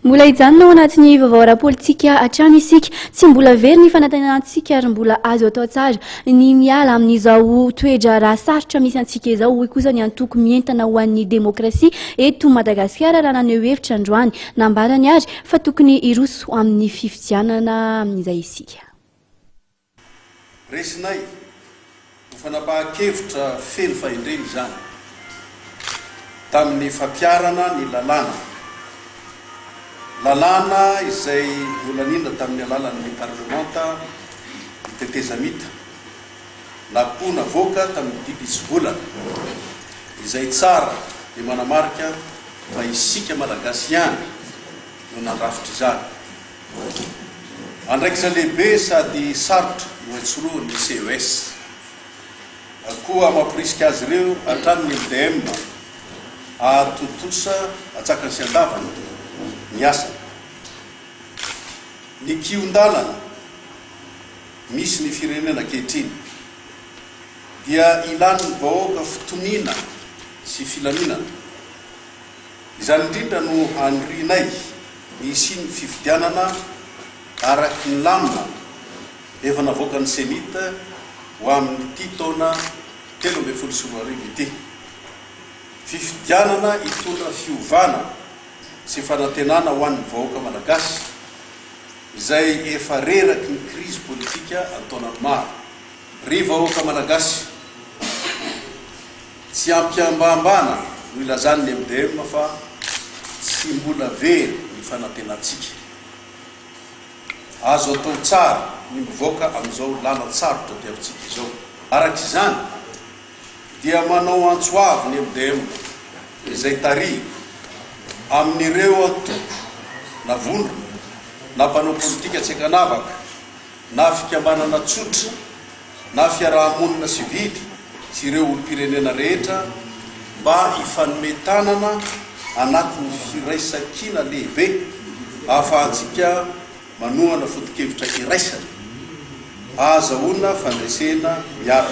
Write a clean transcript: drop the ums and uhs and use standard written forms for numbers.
Mbola hijanona ao anatin'ny vaovao ara-politika hatrany isika, tsy mbola very ny fanatenantsika ary mbola azo atao tsara ny miala amin'izao toetra raha sarotra misy antsika izao, hoy kosa ny antoko mientana ho an'ny demokrasia eto Madagasikara raha naneho hevitra androany nambarany ary fa tokony iroso amin'ny fifidianana amin'izay isika. Resinay ho fanapahan-kevitra feno fahendreny izany tamin'ny fampiarana ny lalàna izay nolanina tamin'ny alalan'ny parlemanta itetezamita napona voaka tamin'ny didisy volana izay tsara dia manamarika fa isika malagasy ihany no nandrafitra izany. Andraikitra lehibe sady sarotra no antsoroan'ny CES koa mampirisika azy ireo hatramin'ny MDM atotosa atsakany sy andavana ny asa. Ny kiondalana misy ny firenena ankehitriny dia ilan'ny vahoaka fitoniana sy filaminana. Izany indrindra no anrinay ny isiny fifidianana araky ny lamina efa navoaka ny senita ho amin'ny taona 2024 ity. Fifidianana hitondra fiovana sy fanantenana ho an'ny vahoaka malagasy izay efa reraky ny krizy politika antaonany maro. Ry vahoaka malagasy tsy ampiambambana no ilazan'ny MDM fa tsy mbola very ny fanantenantsika. Azo atao tsara ny mivoaka amin'izao lalan-tsarotra diavintsika izao. Araka izany dia manao antsoavy ny MDM izay tary amin'ireo atoko na vondrona na mpanao politika tsy ankanavaka na fikambanana tsotra na fiarahamonina sivily sy ireo olom-pirenena rehetra mba hifanometanana anatin'ny firaisan-kina lehibe ahafahantsika manohana foto-kevitra iraisana azahoana fandresena miaraka.